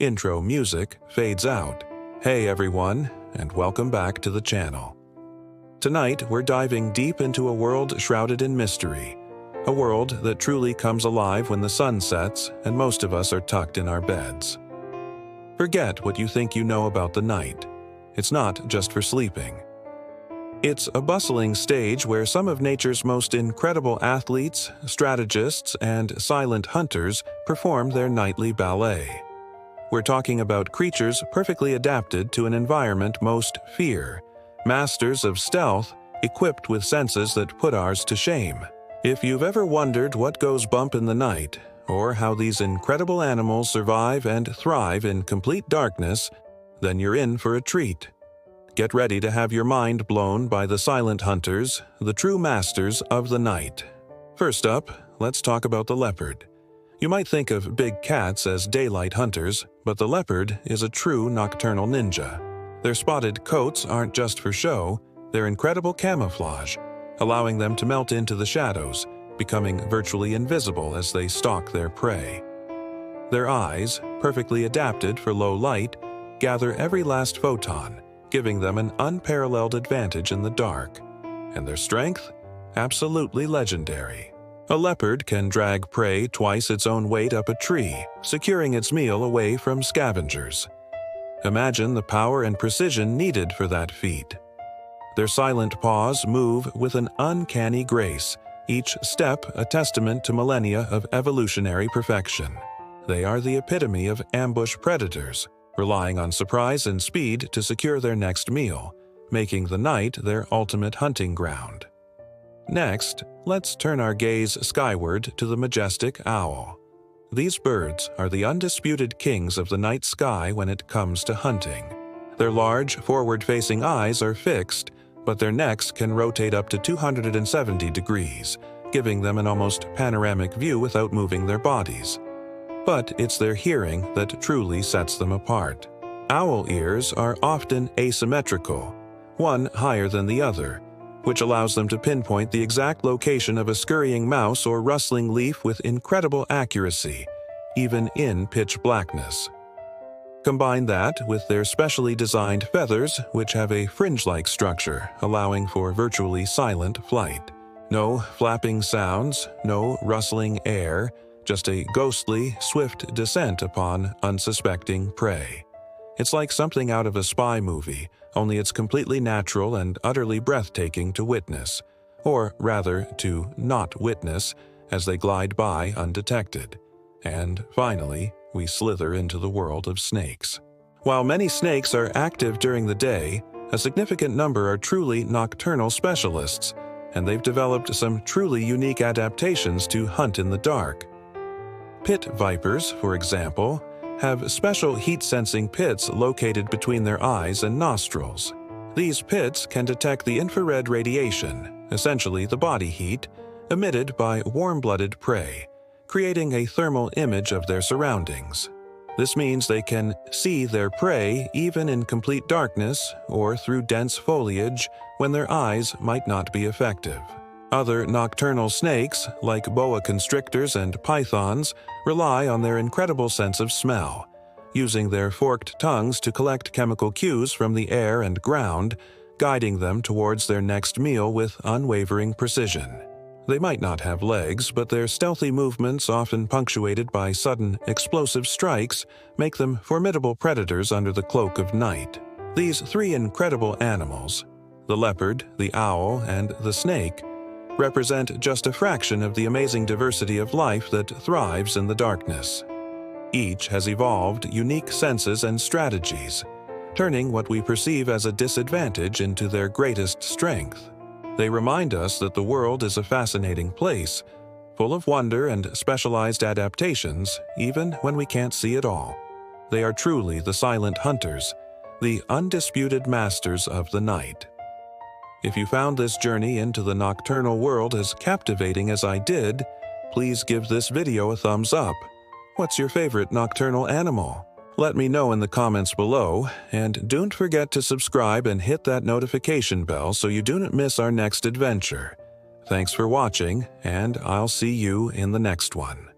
Intro music fades out. Hey everyone, and welcome back to the channel. Tonight, we're diving deep into a world shrouded in mystery. A world that truly comes alive when the sun sets and most of us are tucked in our beds. Forget what you think you know about the night. It's not just for sleeping. It's a bustling stage where some of nature's most incredible athletes, strategists, and silent hunters perform their nightly ballet. We're talking about creatures perfectly adapted to an environment most fear, masters of stealth equipped with senses that put ours to shame. If you've ever wondered what goes bump in the night, or how these incredible animals survive and thrive in complete darkness, then you're in for a treat. Get ready to have your mind blown by the silent hunters, the true masters of the night. First up, let's talk about the leopard. You might think of big cats as daylight hunters, but the leopard is a true nocturnal ninja. Their spotted coats aren't just for show, they're incredible camouflage, allowing them to melt into the shadows, becoming virtually invisible as they stalk their prey. Their eyes, perfectly adapted for low light, gather every last photon, giving them an unparalleled advantage in the dark. And their strength? Absolutely legendary. A leopard can drag prey twice its own weight up a tree, securing its meal away from scavengers. Imagine the power and precision needed for that feat. Their silent paws move with an uncanny grace, each step a testament to millennia of evolutionary perfection. They are the epitome of ambush predators, relying on surprise and speed to secure their next meal, making the night their ultimate hunting ground. Next, let's turn our gaze skyward to the majestic owl. These birds are the undisputed kings of the night sky when it comes to hunting. Their large, forward-facing eyes are fixed, but their necks can rotate up to 270 degrees, giving them an almost panoramic view without moving their bodies. But it's their hearing that truly sets them apart. Owl ears are often asymmetrical, one higher than the other, which allows them to pinpoint the exact location of a scurrying mouse or rustling leaf with incredible accuracy, even in pitch blackness. Combine that with their specially designed feathers, which have a fringe-like structure, allowing for virtually silent flight. No flapping sounds, no rustling air, just a ghostly, swift descent upon unsuspecting prey. It's like something out of a spy movie, only it's completely natural and utterly breathtaking to witness, or rather, to not witness, as they glide by undetected. And finally, we slither into the world of snakes. While many snakes are active during the day, a significant number are truly nocturnal specialists, and they've developed some truly unique adaptations to hunt in the dark. Pit vipers, for example, have special heat-sensing pits located between their eyes and nostrils. These pits can detect the infrared radiation, essentially the body heat, emitted by warm-blooded prey, creating a thermal image of their surroundings. This means they can see their prey even in complete darkness or through dense foliage when their eyes might not be effective. Other nocturnal snakes, like boa constrictors and pythons, rely on their incredible sense of smell, using their forked tongues to collect chemical cues from the air and ground, guiding them towards their next meal with unwavering precision. They might not have legs, but their stealthy movements, often punctuated by sudden, explosive strikes, make them formidable predators under the cloak of night. These three incredible animals, the leopard, the owl, and the snake, represent just a fraction of the amazing diversity of life that thrives in the darkness. Each has evolved unique senses and strategies, turning what we perceive as a disadvantage into their greatest strength. They remind us that the world is a fascinating place, full of wonder and specialized adaptations, even when we can't see it all. They are truly the silent hunters, the undisputed masters of the night. If you found this journey into the nocturnal world as captivating as I did, please give this video a thumbs up. What's your favorite nocturnal animal? Let me know in the comments below, and don't forget to subscribe and hit that notification bell so you don't miss our next adventure. Thanks for watching, and I'll see you in the next one.